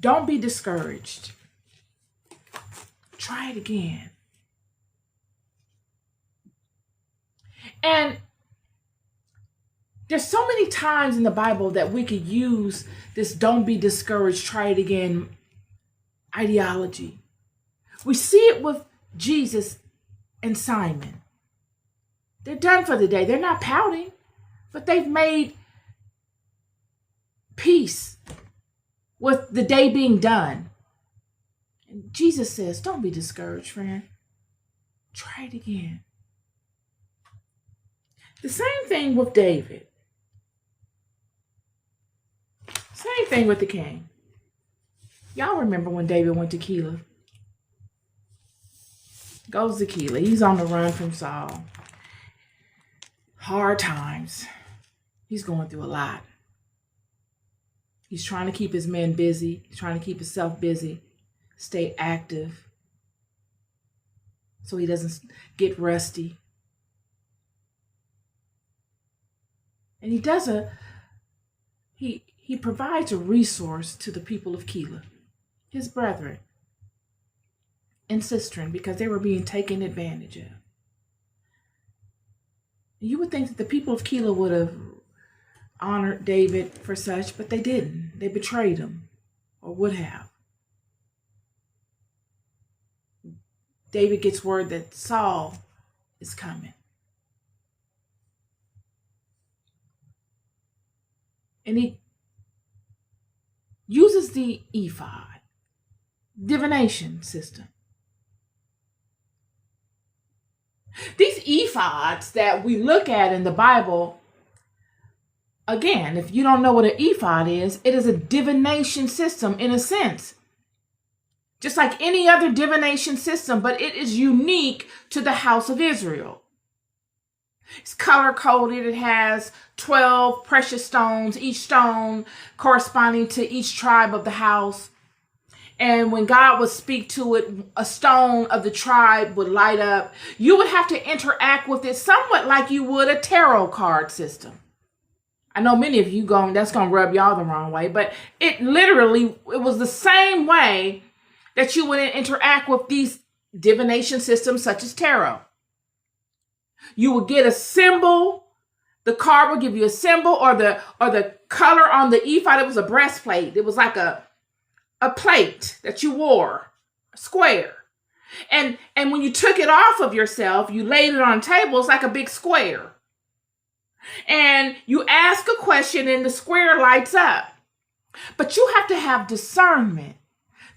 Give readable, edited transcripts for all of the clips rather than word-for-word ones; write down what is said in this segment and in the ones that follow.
Don't be discouraged. Try it again. And there's so many times in the Bible that we could use this don't be discouraged, try it again ideology. We see it with Jesus and Simon. They're done for the day. They're not pouting, but they've made peace with the day being done. And Jesus says, don't be discouraged, friend. Try it again. The same thing with David. Same thing with the king. Y'all remember when David went to Keilah? Goes to Keilah. He's on the run from Saul. Hard times. He's going through a lot. He's trying to keep his men busy. He's trying to keep himself busy. Stay active. So he doesn't get rusty. And he provides a resource to the people of Keilah, his brethren, in Sistren, because they were being taken advantage of. You would think that the people of Keilah would have honored David for such, but they didn't. They betrayed him, or would have. David gets word that Saul is coming. And he uses the ephod, divination system. These ephods that we look at in the Bible, again, if you don't know what an ephod is, it is a divination system in a sense. Just like any other divination system, but it is unique to the house of Israel. It's color-coded. It has 12 precious stones, each stone corresponding to each tribe of the house. And when God would speak to it, a stone of the tribe would light up. You would have to interact with it somewhat like you would a tarot card system. I know many of you that's going to rub y'all the wrong way, but it was the same way that you would interact with these divination systems such as tarot. You would get a symbol. The card would give you a symbol, or the color on the ephod. It was a breastplate. It was like a plate that you wore, a square. And when you took it off of yourself, you laid it on a table. It's like a big square. And you ask a question and the square lights up. But you have to have discernment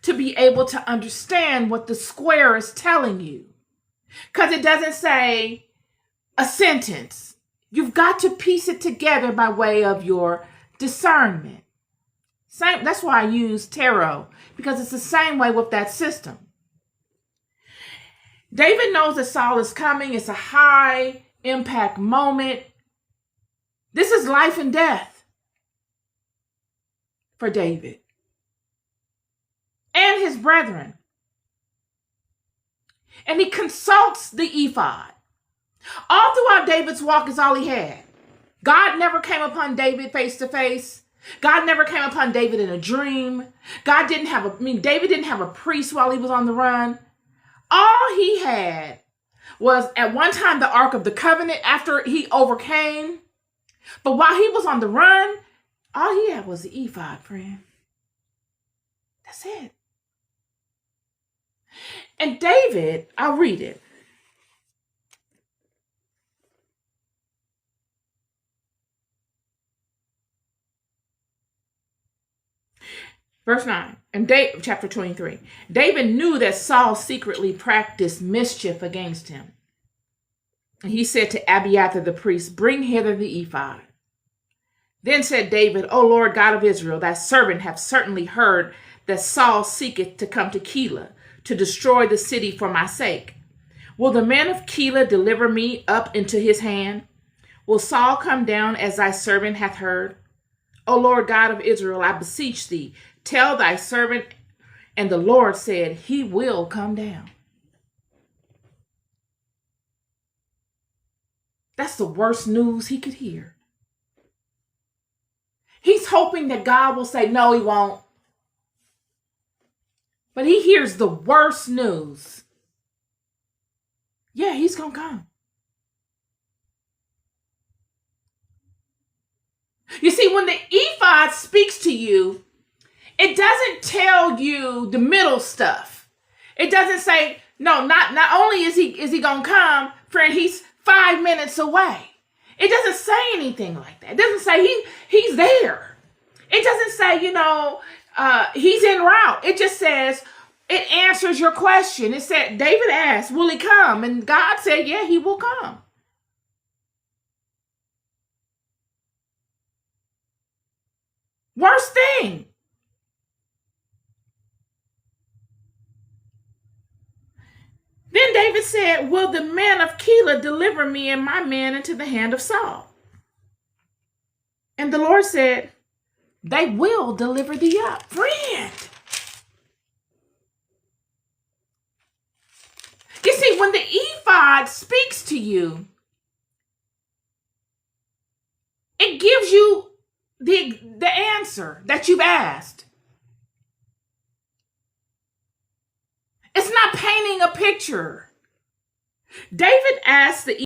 to be able to understand what the square is telling you. Because it doesn't say a sentence. You've got to piece it together by way of your discernment. That's why I use tarot, because it's the same way with that system. David knows that Saul is coming. It's a high impact moment. This is life and death for David and his brethren. And he consults the ephod. All throughout David's walk is all he had. God never came upon David face to face. God never came upon David in a dream. David didn't have a priest while he was on the run. All he had was at one time the Ark of the Covenant after he overcame. But while he was on the run, all he had was the ephod, friend. That's it. And David, I'll read it. Verse 9, and chapter 23. David knew that Saul secretly practiced mischief against him. And he said to Abiathar the priest, bring hither the ephod. Then said David, O Lord God of Israel, thy servant hath certainly heard that Saul seeketh to come to Keilah, to destroy the city for my sake. Will the men of Keilah deliver me up into his hand? Will Saul come down as thy servant hath heard? O Lord God of Israel, I beseech thee, tell thy servant. And the Lord said, he will come down. That's the worst news he could hear. He's hoping that God will say, no, he won't. But he hears the worst news. Yeah, he's going to come. You see, when the ephod speaks to you, it doesn't tell you the middle stuff. It doesn't say, no, not only is he going to come, friend, he's 5 minutes away. It doesn't say anything like that. It doesn't say he's there. It doesn't say, he's en route. It just says, it answers your question. It said, David asked, will he come? And God said, yeah, he will come. Worst thing. Then David said, will the men of Keilah deliver me and my men into the hand of Saul? And the Lord said, they will deliver thee up. Friend. You see, when the ephod speaks to you, it gives you the answer that you've asked. It's not painting a picture. David asked the